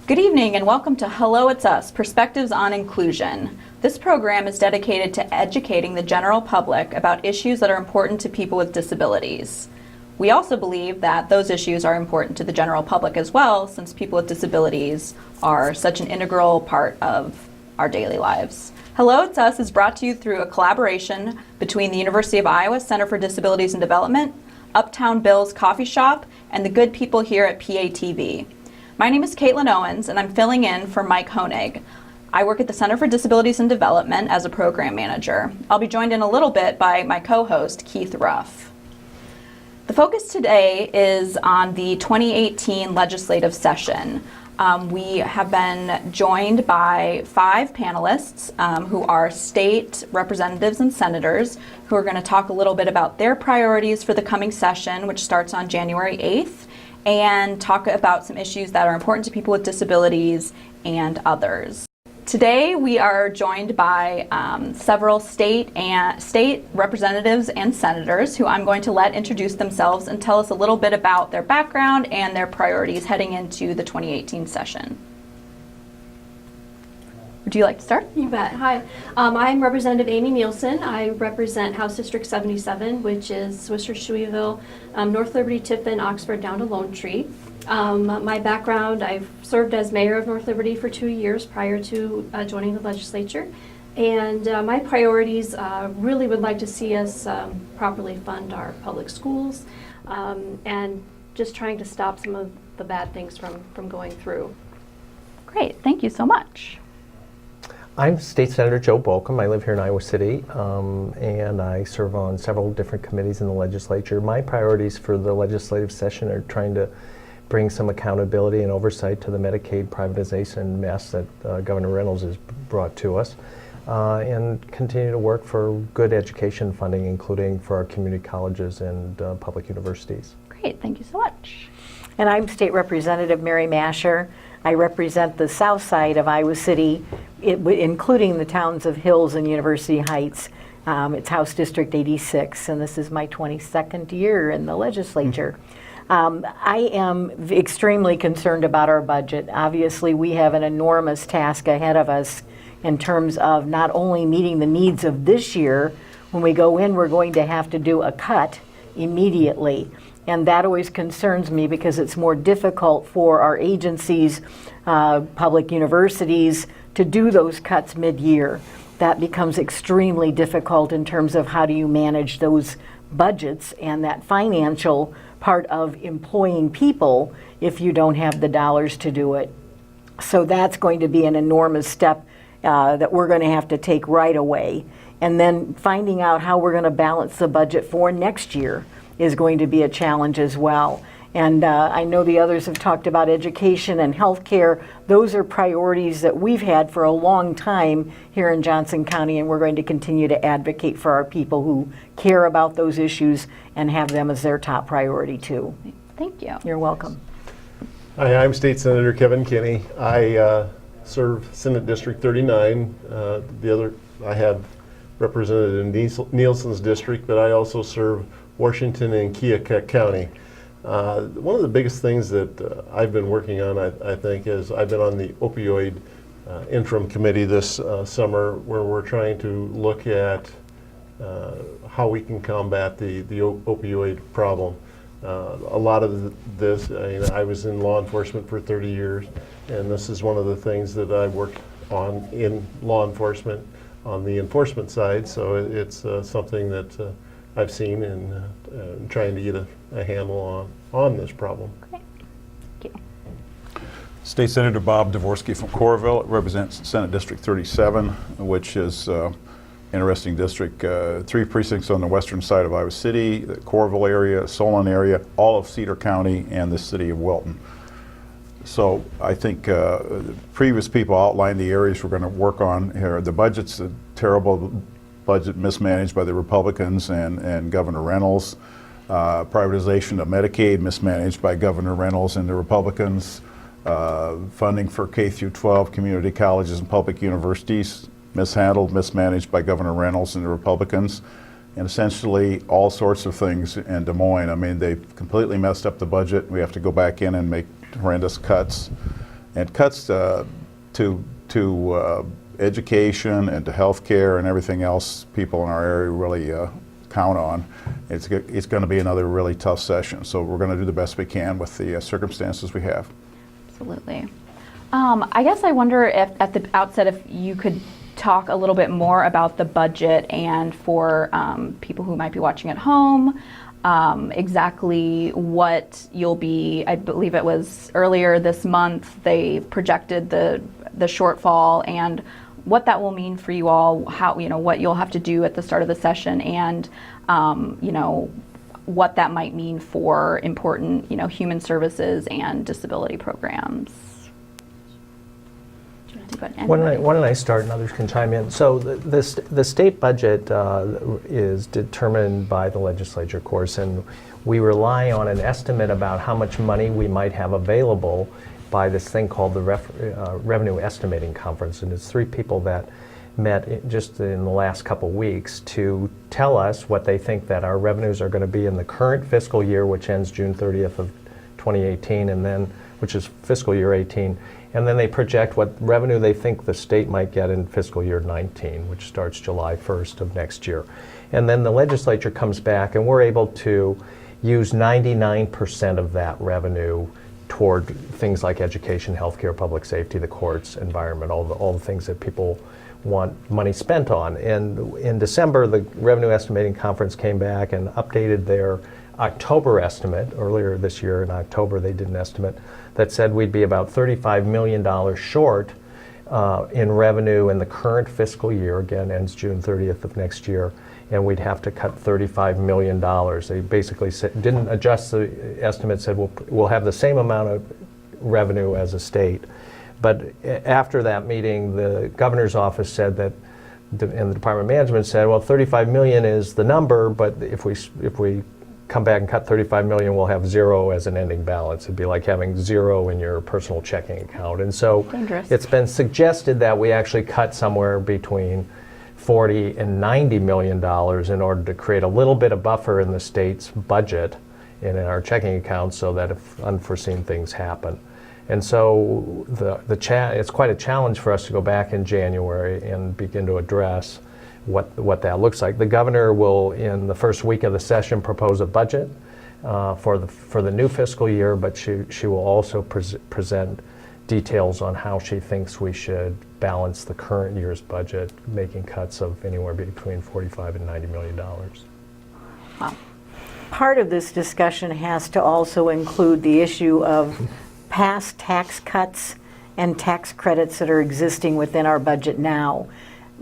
Good evening and welcome to Hello It's Us, Perspectives on Inclusion. This program is dedicated to educating the general public about issues that are important to people with disabilities. We also believe that those issues are important to the general public as well, since people with disabilities are such an integral part of our daily lives. Hello It's Us is brought to you through a collaboration between the University of Iowa Center for Disabilities and Development, Uptown Bill's Coffee Shop, and the good people here at PATV. My name is Caitlin Owens, and I'm filling in for Mike Honig. I work at the Center for Disabilities and Development as a program manager. I'll be joined in a little bit by my co-host, Keith Ruff. The focus today is on the 2018 legislative session. We have been joined by 5 panelists who are state representatives and senators who are going to talk a little bit about their priorities for the coming session, which starts on January 8th. And talk about some issues that are important to people with disabilities and others. Today we are joined by several state representatives and senators who I'm going to let introduce themselves and tell us a little bit about their background and their priorities heading into the 2018 session. Would you like to start? You bet. Hi, I'm Representative Amy Nielsen. I represent House District 77, which is Worcester, Shueyville, North Liberty, Tiffin, Oxford, down to Lone Tree. My background, I've served as mayor of North Liberty for 2 years prior to joining the legislature. And my priorities really would like to see us properly fund our public schools and just trying to stop some of the bad things from going through. Great, thank you so much. I'm State Senator Joe Bolcom. I live here in Iowa City, and I serve on several different committees in the legislature. My priorities for the legislative session are trying to bring some accountability and oversight to the Medicaid privatization mess that Governor Reynolds has brought to us, and continue to work for good education funding, including for our community colleges and public universities. Great, thank you so much. And I'm State Representative Mary Masher. I represent the south side of Iowa City, including the towns of Hills and University Heights. It's House District 86, and this is my 22nd year in the legislature. I am extremely concerned about our budget. Obviously, we have an enormous task ahead of us in terms of not only meeting the needs of this year. When we go in, we're going to have to do a cut immediately. And that always concerns me because it's more difficult for our agencies, public universities, to do those cuts mid-year. That becomes extremely difficult in terms of how do you manage those budgets and that financial part of employing people if you don't have the dollars to do it. So that's going to be an enormous step that we're going to have to take right away. And then finding out how we're going to balance the budget for next year is going to be a challenge as well. And I know the others have talked about education and healthcare. Those are priorities that we've had for a long time here in Johnson County, and we're going to continue to advocate for our people who care about those issues and have them as their top priority too. Thank you. You're welcome. Hi, I'm State Senator Kevin Kinney. I serve Senate District 39. I have Representative Nielsen's district, but I also serve Washington and Keokuk County. One of the biggest things that I've been working on, I think, is I've been on the opioid interim committee this summer, where we're trying to look at how we can combat the opioid problem. A lot of this, I was in law enforcement for 30 years, and this is one of the things that I worked on in law enforcement on the enforcement side, so it's something that I've seen and trying to get a handle on this problem. Great. Thank you. State Senator Bob Dvorsky from Coralville represents Senate District 37, which is an interesting district. 3 precincts on the western side of Iowa City, the Coralville area, Solon area, all of Cedar County, and the city of Wilton. So I think previous people outlined the areas we're going to work on here. The budget's a terrible budget mismanaged by the Republicans and Governor Reynolds. Privatization of Medicaid mismanaged by Governor Reynolds and the Republicans. Funding for K-12 community colleges and public universities mishandled, mismanaged by Governor Reynolds and the Republicans. And essentially all sorts of things in Des Moines. I mean, they've completely messed up the budget. We have to go back in and make horrendous cuts. And cuts to education and to health care and everything else people in our area really count on. It's going to be another really tough session. So we're going to do the best we can with the circumstances we have. Absolutely. I guess I wonder if at the outset if you could talk a little bit more about the budget and for people who might be watching at home, exactly what you'll be, I believe it was earlier this month, they projected the shortfall and what that will mean for you all, how, what you'll have to do at the start of the session and, what that might mean for important, human services and disability programs. Why don't I start and others can chime in? So the state budget is determined by the legislature, of course, and we rely on an estimate about how much money we might have available by this thing called the Revenue Estimating Conference. And it's 3 people that met just in the last couple weeks to tell us what they think that our revenues are going to be in the current fiscal year, which ends June 30th of 2018, and then, which is fiscal year 18. And then they project what revenue they think the state might get in fiscal year 19, which starts July 1st of next year. And then the legislature comes back and we're able to use 99% of that revenue toward things like education, healthcare, public safety, the courts, environment, all the things that people want money spent on. And in December, the Revenue Estimating Conference came back and updated their October estimate. Earlier this year in October, they did an estimate that said we'd be about $35 million short in revenue in the current fiscal year, again, ends June 30th of next year, and we'd have to cut $35 million. They basically didn't adjust the estimate, said we'll have the same amount of revenue as a state. But after that meeting, the governor's office said that, and the Department of Management said, well, 35 million is the number, but if we come back and cut 35 million, we'll have 0 as an ending balance. It'd be like having 0 in your personal checking account. And so Dangerous. It's been suggested that we actually cut somewhere between 40 and 90 million dollars in order to create a little bit of buffer in the state's budget and in our checking accounts so that if unforeseen things happen. And so it's quite a challenge for us to go back in January and begin to address what that looks like. The governor will, in the first week of the session, propose a budget for the new fiscal year, but she will also present details on how she thinks we should balance the current year's budget, making cuts of anywhere between $45 and $90 million. Wow. Part of this discussion has to also include the issue of past tax cuts and tax credits that are existing within our budget now.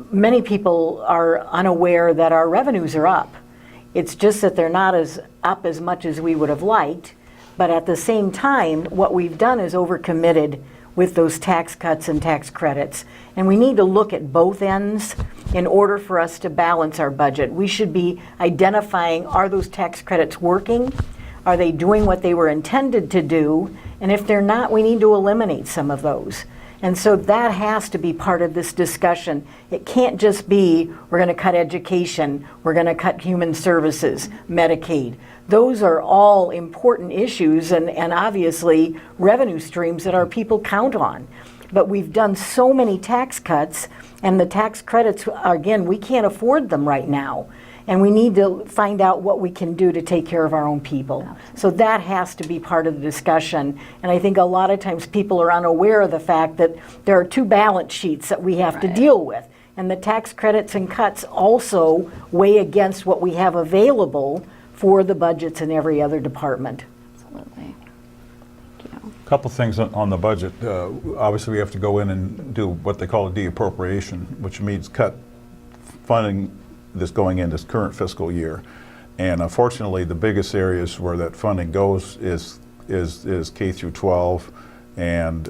Many people are unaware that our revenues are up. It's just that they're not up as much as we would have liked, but at the same time, what we've done is overcommitted with those tax cuts and tax credits. And we need to look at both ends in order for us to balance our budget. We should be identifying, are those tax credits working? Are they doing what they were intended to do? And if they're not, we need to eliminate some of those. And so that has to be part of this discussion. It can't just be, we're going to cut education, we're going to cut human services, Medicaid. Those are all important issues and obviously revenue streams that our people count on. But we've done so many tax cuts, and the tax credits, again, we can't afford them right now. And we need to find out what we can do to take care of our own people. So that has to be part of the discussion. And I think a lot of times people are unaware of the fact that there are 2 balance sheets that we have to deal with. And the tax credits and cuts also weigh against what we have available for the budgets in every other department. Absolutely. Thank you. A couple things on the budget. Obviously, we have to go in and do what they call a de-appropriation, which means cut funding that's going into this current fiscal year. And unfortunately, the biggest areas where that funding goes is K through 12 and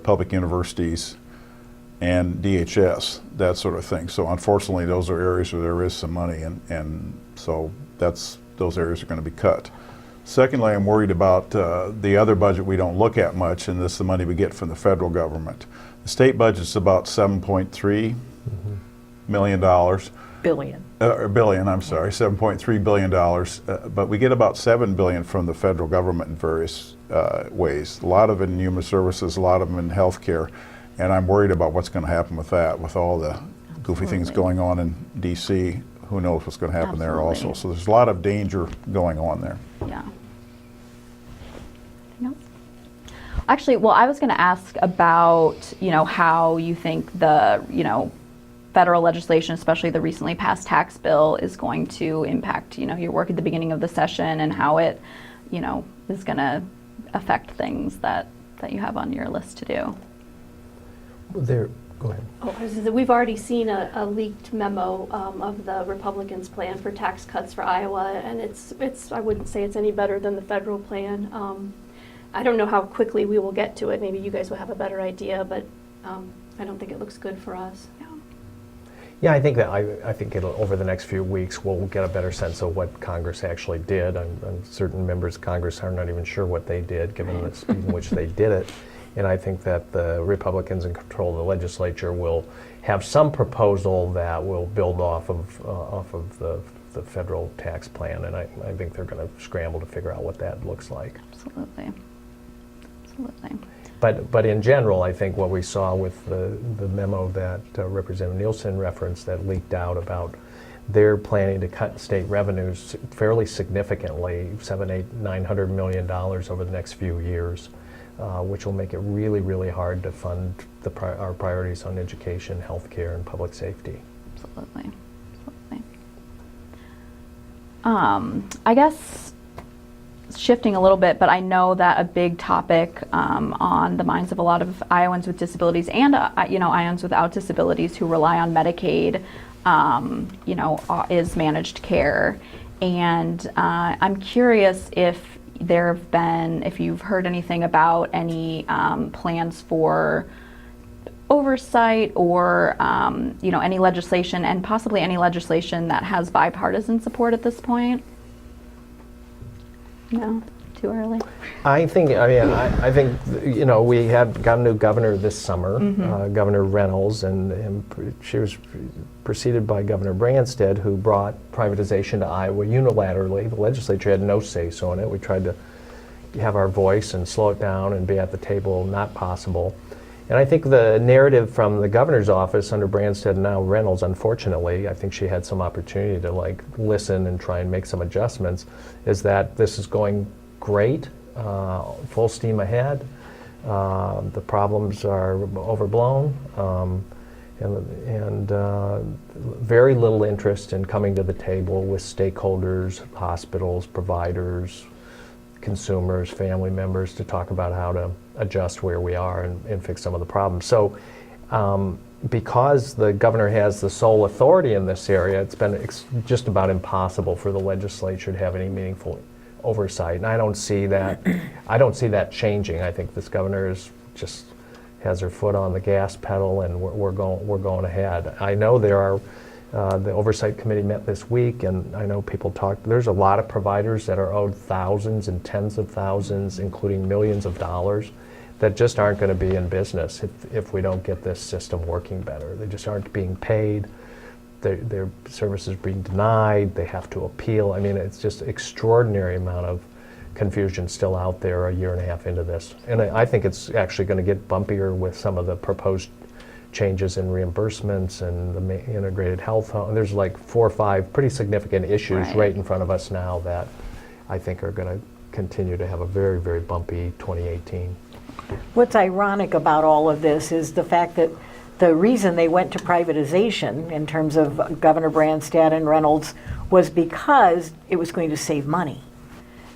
public universities and DHS, that sort of thing. So unfortunately, those are areas where there is some money, and so those areas are going to be cut. Secondly, I'm worried about the other budget we don't look at much, and this is the money we get from the federal government. The state budget's about $7.3 million. Billion, I'm sorry, $7.3 billion. But we get about $7 billion from the federal government in various ways. A lot of it in human services, a lot of them in healthcare, and I'm worried about what's going to happen with that, with all the goofy things going on in DC. Who knows what's going to happen there also. So there's a lot of danger going on there. Yeah. Actually, well, I was going to ask about, how you think the, federal legislation, especially the recently passed tax bill, is going to impact, your work at the beginning of the session and how it, is going to affect things that you have on your list to do. Go ahead. Oh, I was gonna say, we've already seen a leaked memo of the Republicans' plan for tax cuts for Iowa, and it's I wouldn't say it's any better than the federal plan. I don't know how quickly we will get to it. Maybe you guys will have a better idea, but I don't think it looks good for us. Yeah, I think that I think it'll, over the next few weeks we'll get a better sense of what Congress actually did. And certain members of Congress are not even sure what they did, given the speed in which they did it. And I think that the Republicans in control of the legislature will have some proposal that will build off of the federal tax plan. And I think they're going to scramble to figure out what that looks like. Absolutely. But in general, I think what we saw with the memo that Representative Nielsen referenced that leaked out about they're planning to cut state revenues fairly significantly, $900 million over the next few years, which will make it really, really hard to fund our priorities on education, healthcare, and public safety. Absolutely. I guess shifting a little bit, but I know that a big topic on the minds of a lot of Iowans with disabilities and Iowans without disabilities who rely on Medicaid, is managed care. And I'm curious if you've heard anything about any plans for oversight or any legislation, and possibly any legislation that has bipartisan support at this point. No, too early. I think we got a new governor this summer, Governor Reynolds, and she was preceded by Governor Branstad, who brought privatization to Iowa unilaterally. The legislature had no say-so in it. We tried to have our voice and slow it down and be at the table, not possible. And I think the narrative from the governor's office under Branstad and now Reynolds, unfortunately, I think she had some opportunity to listen and try and make some adjustments, is that this is going great, full steam ahead. The problems are overblown, and very little interest in coming to the table with stakeholders, hospitals, providers, consumers, family members, to talk about how to adjust where we are and fix some of the problems. So because the governor has the sole authority in this area, it's been just about impossible for the legislature to have any meaningful oversight. And I don't see that changing. I think this governor has her foot on the gas pedal, and we're going ahead. I know there are the Oversight Committee met this week, and I know people talk. There's a lot of providers that are owed thousands and tens of thousands, including millions of dollars, that just aren't going to be in business if we don't get this system working better. They just aren't being paid. Their services are being denied. They have to appeal. I mean, it's just extraordinary amount of confusion still out there a year and a half into this. And I think it's actually going to get bumpier with some of the proposed changes in reimbursements and the integrated health. There's 4 or 5 pretty significant issues right in front of us now that I think are going to continue to have a very, very bumpy 2018. What's ironic about all of this is the fact that the reason they went to privatization in terms of Governor Branstad and Reynolds was because it was going to save money.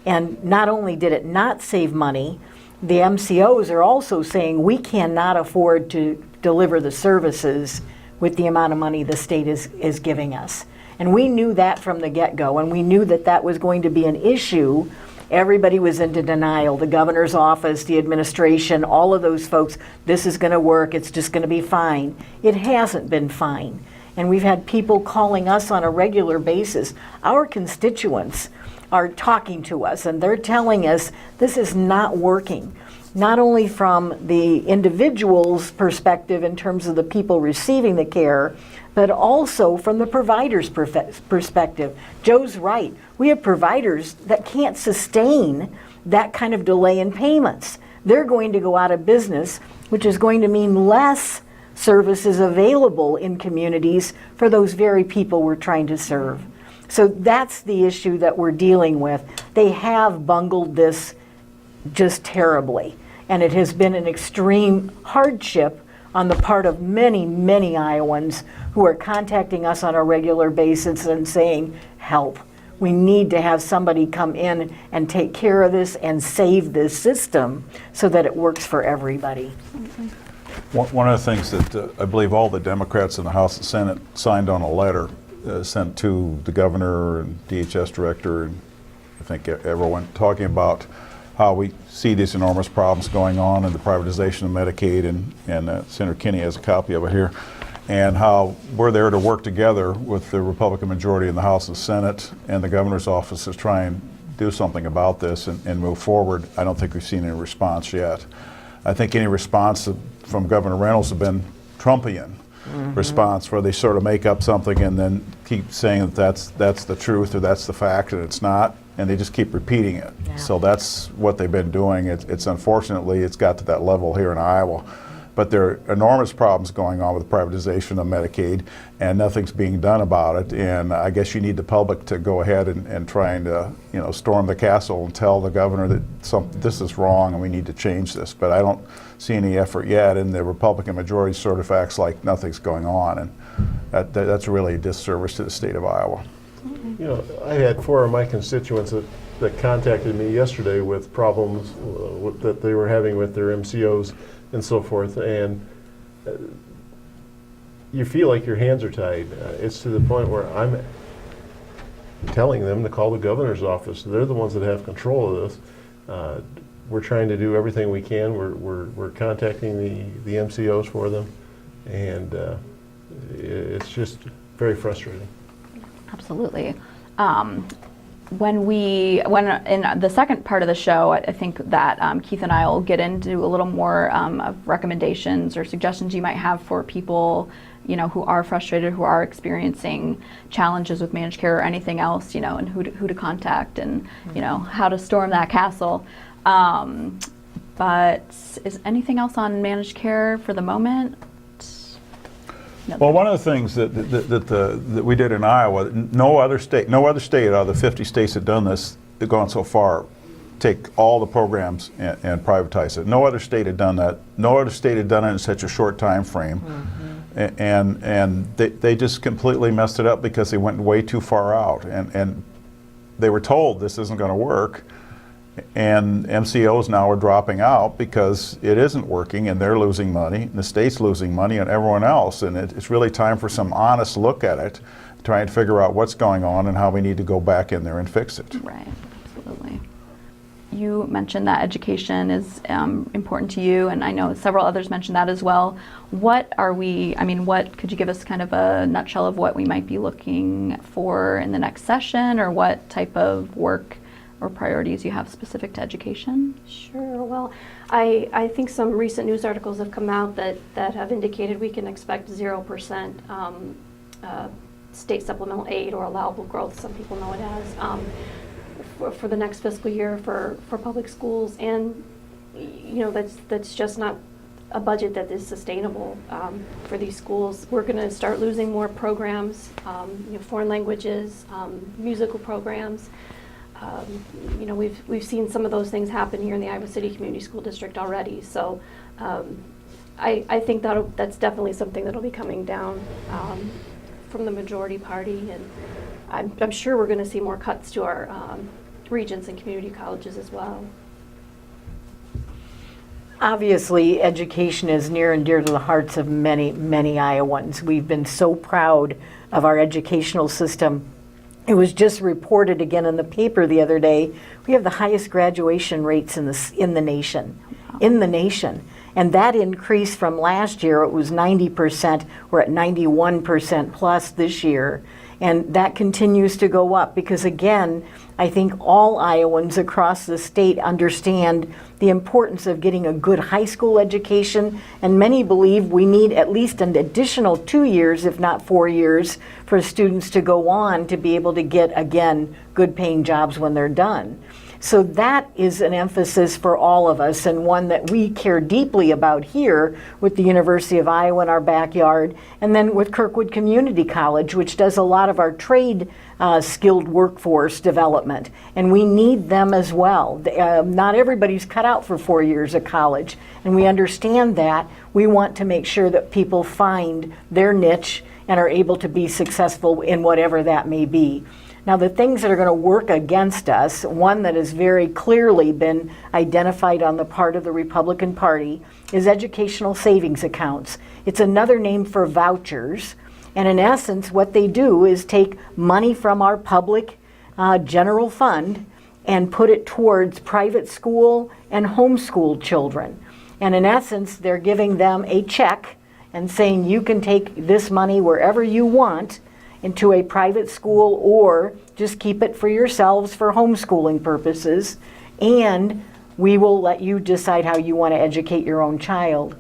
And not only did it not save money, the MCOs are also saying we cannot afford to deliver the services with the amount of money the state is giving us. And we knew that from the get-go, and we knew that that was going to be an issue. Everybody was into denial. The governor's office, the administration, all of those folks, this is going to work, it's just going to be fine. It hasn't been fine. And we've had people calling us on a regular basis. Our constituents are talking to us, and they're telling us this is not working. Not only from the individual's perspective in terms of the people receiving the care, but also from the provider's perspective. Joe's right. We have providers that can't sustain that kind of delay in payments. They're going to go out of business, which is going to mean less services available in communities for those very people we're trying to serve. So that's the issue that we're dealing with. They have bungled this just terribly, and it has been an extreme hardship on the part of many, many Iowans who are contacting us on a regular basis and saying, help. We need to have somebody come in and take care of this and save this system so that it works for everybody. One of the things that I believe all the Democrats in the House and Senate signed on a letter sent to the governor and DHS director and I think everyone, talking about how we see these enormous problems going on in the privatization of Medicaid, and Senator Kinney has a copy of it here, and how we're there to work together with the Republican majority in the House and Senate and the governor's office to try and do something about this and move forward. I don't think we've seen any response yet. I think any response from Governor Reynolds have been Trumpian response, where they sort of make up something and then keep saying that that's the truth or that's the fact, and it's not, and they just keep repeating it. Yeah. So that's what they've been doing. It's unfortunately, it's got to that level here in Iowa. But there are enormous problems going on with the privatization of Medicaid, and nothing's being done about it. And I guess you need the public to go ahead and try and storm the castle and tell the governor that this is wrong and we need to change this. But I don't see any effort yet, and the Republican majority sort of acts like nothing's going on, and that's really a disservice to the state of Iowa. You know, I had 4 of my constituents that contacted me yesterday with problems that they were having with their MCOs and so forth, and you feel like your hands are tied. It's to the point where I'm telling them to call the governor's office. They're the ones that have control of this. We're trying to do everything we can. We're contacting the MCOs for them, and it's just very frustrating. Absolutely. When in the second part of the show, I think that Keith and I will get into a little more of recommendations or suggestions you might have for people, who are frustrated, who are experiencing challenges with managed care or anything else, and who to contact and, how to storm that castle. But is anything else on managed care for the moment? No. Well, one of the things that we did in Iowa, no other state out of the 50 states that done this, that gone so far, take all the programs and privatize it. No other state had done that. No other state had done it in such a short time frame. And they just completely messed it up because they went way too far out. And they were told this isn't going to work. And MCOs now are dropping out because it isn't working, and they're losing money, and the state's losing money, and everyone else. And it's really time for some honest look at it, trying to figure out what's going on and how we need to go back in there and fix it. Right, absolutely. You mentioned that education is important to you, and I know several others mentioned that as well. What could you give us kind of a nutshell of what we might be looking for in the next session, or what type of work or priorities you have specific to education? Sure. Well, I think some recent news articles have come out that have indicated we can expect 0% state supplemental aid, or allowable growth, some people know it as, for the next fiscal year for public schools. And that's just not a budget that is sustainable for these schools. We're going to start losing more programs, foreign languages, musical programs. We've seen some of those things happen here in the Iowa City Community School District already. So I think that's definitely something that'll be coming down from the majority party, and I'm sure we're going to see more cuts to our regents and community colleges as well. Obviously, education is near and dear to the hearts of many, many Iowans. We've been so proud of our educational system. It was just reported again in the paper the other day. We have the highest graduation rates in the nation. And that increased from last year. It was 90%. We're at 91% plus this year. And that continues to go up because, again, I think all Iowans across the state understand the importance of getting a good high school education, and many believe we need at least an additional 2 years, if not 4 years, for students to go on to be able to get, again, good paying jobs when they're done. So that is an emphasis for all of us, and one that we care deeply about here with the University of Iowa in our backyard, and then with Kirkwood Community College, which does a lot of our trade skilled workforce development, and we need them as well. Not everybody's cut out for 4 years of college, and we understand that. We want to make sure that people find their niche and are able to be successful in whatever that may be. Now, the things that are going to work against us, one that has very clearly been identified on the part of the Republican Party, is educational savings accounts. It's another name for vouchers, and in essence, what they do is take money from our public general fund and put it towards private school and homeschool children. And in essence, they're giving them a check and saying, you can take this money wherever you want into a private school, or just keep it for yourselves for homeschooling purposes, and we will let you decide how you want to educate your own child.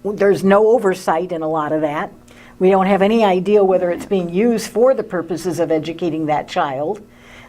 There's no oversight in a lot of that. We don't have any idea whether it's being used for the purposes of educating that child.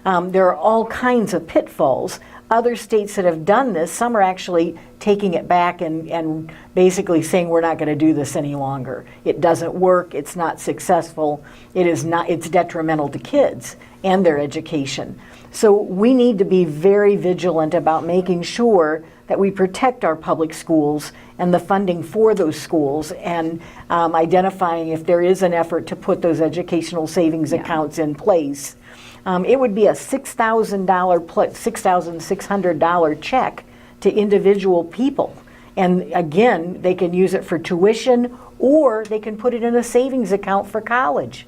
There are all kinds of pitfalls. Other states that have done this, some are actually taking it back and basically saying we're not going to do this any longer. It doesn't work, it's not successful, it's detrimental to kids and their education. So we need to be very vigilant about making sure that we protect our public schools and the funding for those schools, and identifying if there is an effort to put those educational savings accounts in place. It would be a $6,600 check to individual people. And again, they can use it for tuition, or they can put it in a savings account for college.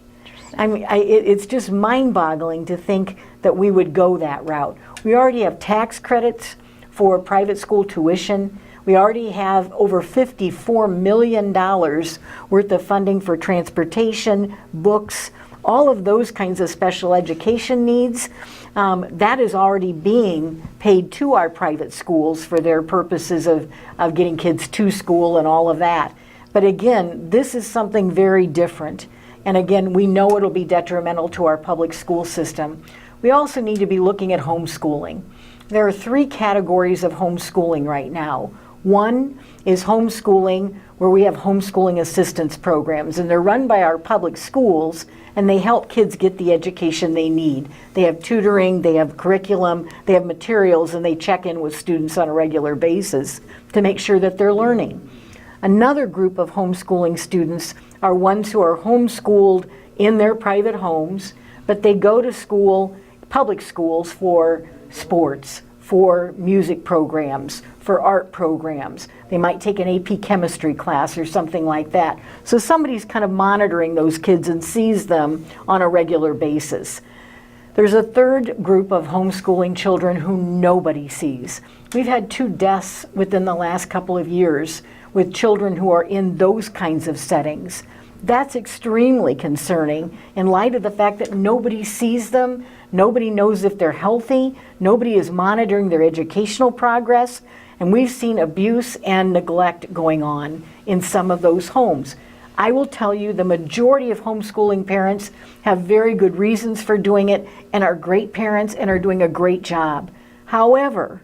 I mean, it's just mind-boggling to think that we would go that route. We already have tax credits for private school tuition. We already have over $54 million worth of funding for transportation, books, all of those kinds of special education needs. That is already being paid to our private schools for their purposes of getting kids to school and all of that. But again, this is something very different. And again, we know it'll be detrimental to our public school system. We also need to be looking at homeschooling. There are 3 categories of homeschooling right now. One is homeschooling, where we have homeschooling assistance programs, and they're run by our public schools, and they help kids get the education they need. They have tutoring, they have curriculum, they have materials, and they check in with students on a regular basis to make sure that they're learning. Another group of homeschooling students are ones who are homeschooled in their private homes, but they go to school, public schools, for sports, for music programs, for art programs. They might take an AP chemistry class or something like that. So somebody's kind of monitoring those kids and sees them on a regular basis. There's a third group of homeschooling children who nobody sees. We've had 2 deaths within the last couple of years with children who are in those kinds of settings. That's extremely concerning in light of the fact that nobody sees them, nobody knows if they're healthy, nobody is monitoring their educational progress, and we've seen abuse and neglect going on in some of those homes. I will tell you, the majority of homeschooling parents have very good reasons for doing it and are great parents and are doing a great job. However,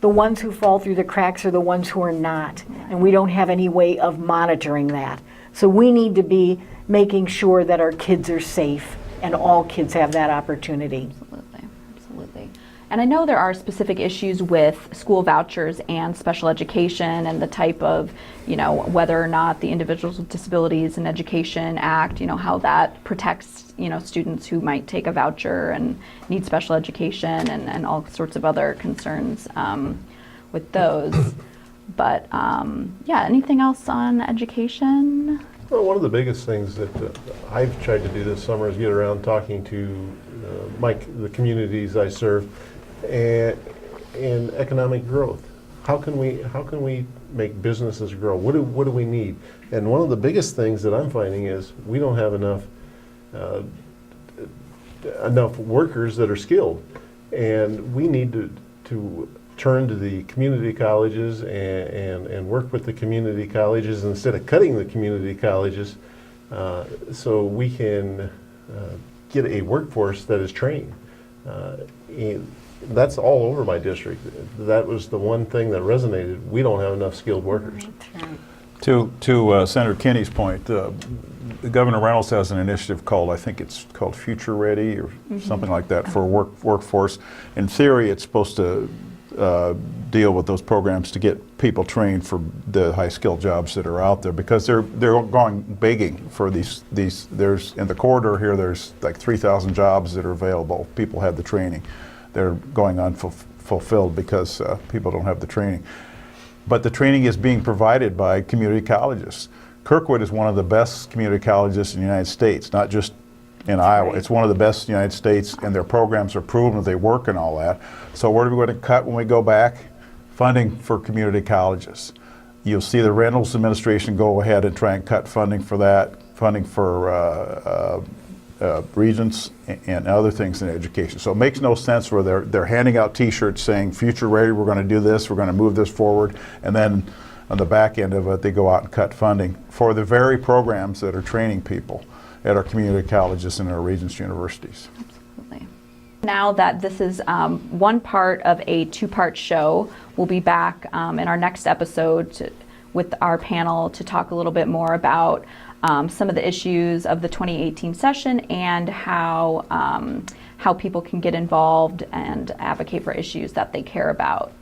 the ones who fall through the cracks are the ones who are not, and we don't have any way of monitoring that. So we need to be making sure that our kids are safe, and all kids have that opportunity. Absolutely, absolutely. And I know there are specific issues with school vouchers and special education and the type of, whether or not the Individuals with Disabilities in Education Act, how that protects, students who might take a voucher and need special education, and all sorts of other concerns with those. But anything else on education? Well, one of the biggest things that I've tried to do this summer is get around talking to the communities I serve, and economic growth. How can we make businesses grow? What do we need? And one of the biggest things that I'm finding is we don't have enough workers that are skilled, and we need to turn to the community colleges and work with the community colleges instead of cutting the community colleges, so we can get a workforce that is trained. that's all over my district. That was the one thing that resonated. We don't have enough skilled workers. To Senator Kinney's point, Governor Reynolds has an initiative called, I think it's called Future Ready or something like that for workforce. In theory, it's supposed to deal with those programs to get people trained for the high-skilled jobs that are out there, because they're going begging for these. There's in the corridor here. There's like 3,000 jobs that are available. People have the training. They're going unfulfilled because people don't have the training. But the training is being provided by community colleges. Kirkwood is one of the best community colleges in the United States, not just in Iowa. right. It's one of the best in the United States, and their programs are proven that they work and all that. So where are we going to cut when we go back? Funding for community colleges. You'll see the Reynolds administration go ahead and try and cut funding for that, funding for regents and other things in education. So it makes no sense where they're handing out T-shirts saying, future ready, we're going to do this, we're going to move this forward, and then on the back end of it, they go out and cut funding for the very programs that are training people at our community colleges and our regents universities. Absolutely. Now that this is one part of a two-part show, we'll be back in our next episode with our panel to talk a little bit more about some of the issues of the 2018 session and how people can get involved and advocate for issues that they care about.